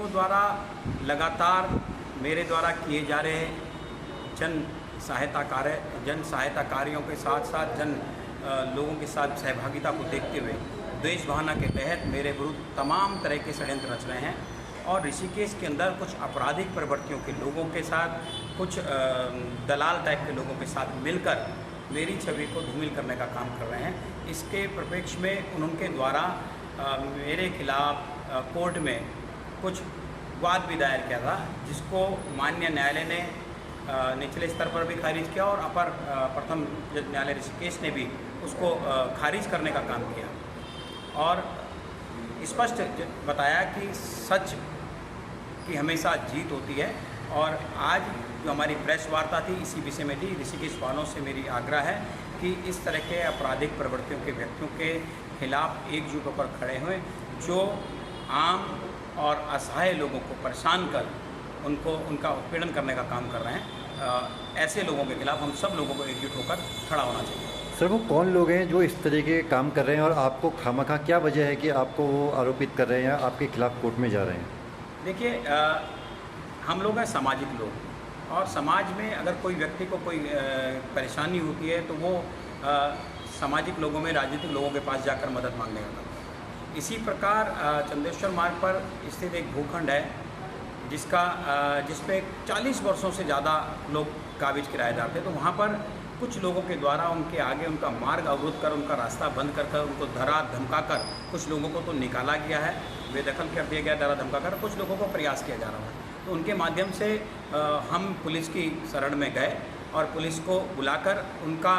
लोगों द्वारा लगातार मेरे द्वारा किए जा रहे जन सहायता कार्यों के साथ साथ लोगों के साथ सहभागिता को देखते हुए द्वेष भावना के तहत मेरे विरुद्ध तमाम तरह के षड्यंत्र रच रहे हैं और ऋषिकेश के अंदर कुछ आपराधिक प्रवृत्तियों के लोगों के साथ, कुछ दलाल टाइप के लोगों के साथ मिलकर मेरी छवि को धूमिल करने का काम कर रहे हैं। इसके परिप्रेक्ष्य में उनके द्वारा मेरे खिलाफ कोर्ट में कुछ वाद भी दायर किया था, जिसको माननीय न्यायालय ने निचले स्तर पर भी खारिज किया और अपर प्रथम न्यायालय ऋषिकेश ने भी उसको खारिज करने का काम किया और स्पष्ट बताया कि सच की हमेशा जीत होती है। और आज जो हमारी प्रेस वार्ता थी इसी विषय में थी। ऋषिकेश वालों से मेरी आग्रह है कि इस तरह के आपराधिक प्रवृत्तियों के व्यक्तियों के खिलाफ एकजुट होकर खड़े हुए, जो आम और असहाय लोगों को परेशान कर उनका उत्पीड़न करने का काम कर रहे हैं, ऐसे लोगों के खिलाफ हम सब लोगों को एकजुट होकर खड़ा होना चाहिए। सर, वो कौन लोग हैं जो इस तरह के काम कर रहे हैं और आपको खामखा क्या वजह है कि आपको वो आरोपित कर रहे हैं या आपके खिलाफ कोर्ट में जा रहे हैं? देखिए, हम लोग हैं सामाजिक लोग और समाज में अगर कोई व्यक्ति को कोई परेशानी होती है तो वो सामाजिक लोगों में, राजनीतिक लोगों के पास जाकर मदद मांगने लगता है। इसी प्रकार चंदेश्वर मार्ग पर स्थित एक भूखंड है जिस पे 40 वर्षों से ज़्यादा लोग काबिज किराएदार थे, तो वहाँ पर कुछ लोगों के द्वारा उनके आगे उनका मार्ग अवरुद्ध कर, उनका रास्ता बंद कर उनको डरा धमका कर कुछ लोगों को तो निकाला गया है, बेदखल कर दिया गया, डरा धमका कर कुछ लोगों को प्रयास किया जा रहा है। तो उनके माध्यम से हम पुलिस की शरण में गए और पुलिस को बुलाकर उनका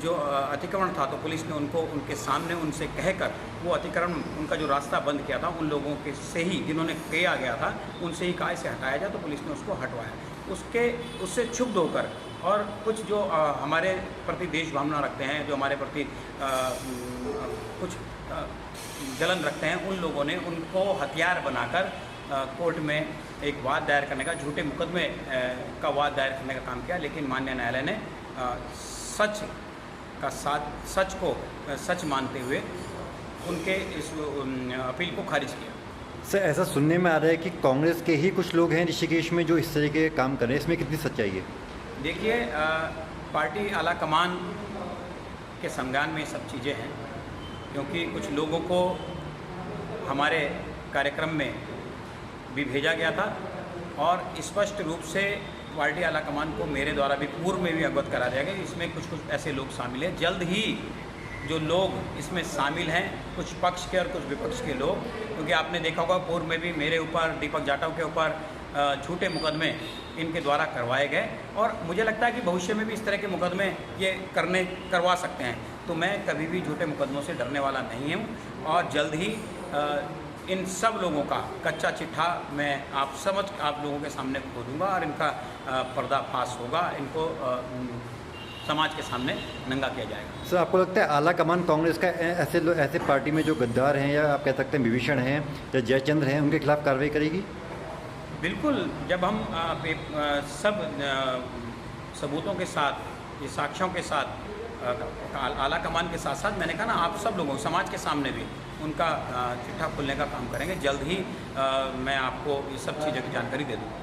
जो अतिक्रमण था तो पुलिस ने उनको उनके सामने उनसे कहकर वो अतिक्रमण, उनका जो रास्ता बंद किया था उन लोगों के से ही जिन्होंने किया गया था उनसे ही कहा इसे हटाया जाए, तो पुलिस ने उसको हटवाया। उससे क्षुब्ध होकर और कुछ जो हमारे प्रति देश भावना रखते हैं, जो हमारे प्रति कुछ जलन रखते हैं, उन लोगों ने उनको हथियार बनाकर कोर्ट में एक वाद दायर करने का, झूठे मुकदमे का वाद दायर करने का काम किया। लेकिन माननीय न्यायालय ने सच को सच मानते हुए उनके इस अपील को खारिज किया। सर, ऐसा सुनने में आ रहा है कि कांग्रेस के ही कुछ लोग हैं ऋषिकेश में जो इस तरह के काम कर रहे हैं, इसमें कितनी सच्चाई है? देखिए, पार्टी आला कमान के संज्ञान में सब चीज़ें हैं, क्योंकि कुछ लोगों को हमारे कार्यक्रम में भी भेजा गया था और स्पष्ट रूप से पार्टी आला कमान को मेरे द्वारा भी पूर्व में भी अवगत करा दिया गया। इसमें कुछ ऐसे लोग शामिल हैं। जल्द ही जो लोग इसमें शामिल हैं, कुछ पक्ष के और कुछ विपक्ष के लोग, क्योंकि आपने देखा होगा पूर्व में भी मेरे ऊपर, दीपक जाटव के ऊपर झूठे मुकदमे इनके द्वारा करवाए गए और मुझे लगता है कि भविष्य में भी इस तरह के मुकदमे ये करवा सकते हैं। तो मैं कभी भी झूठे मुकदमों से डरने वाला नहीं हूँ और जल्द ही इन सब लोगों का कच्चा चिट्ठा मैं आप लोगों के सामने खोलूँगा और इनका पर्दाफाश होगा, इनको समाज के सामने नंगा किया जाएगा। सर, आपको लगता है आला कमान कांग्रेस का ऐसे पार्टी में जो गद्दार हैं या आप कह सकते हैं विभीषण हैं या जयचंद्र हैं, उनके खिलाफ कार्रवाई करेगी? बिल्कुल। जब हम सब सबूतों के साथ, ये साक्ष्यों के साथ, आला कमान के साथ साथ मैंने कहा ना, आप सब लोगों, समाज के सामने भी उनका चिट्ठा खोलने का काम करेंगे। जल्द ही मैं आपको ये सब चीज़ों की जानकारी दे दूँगा।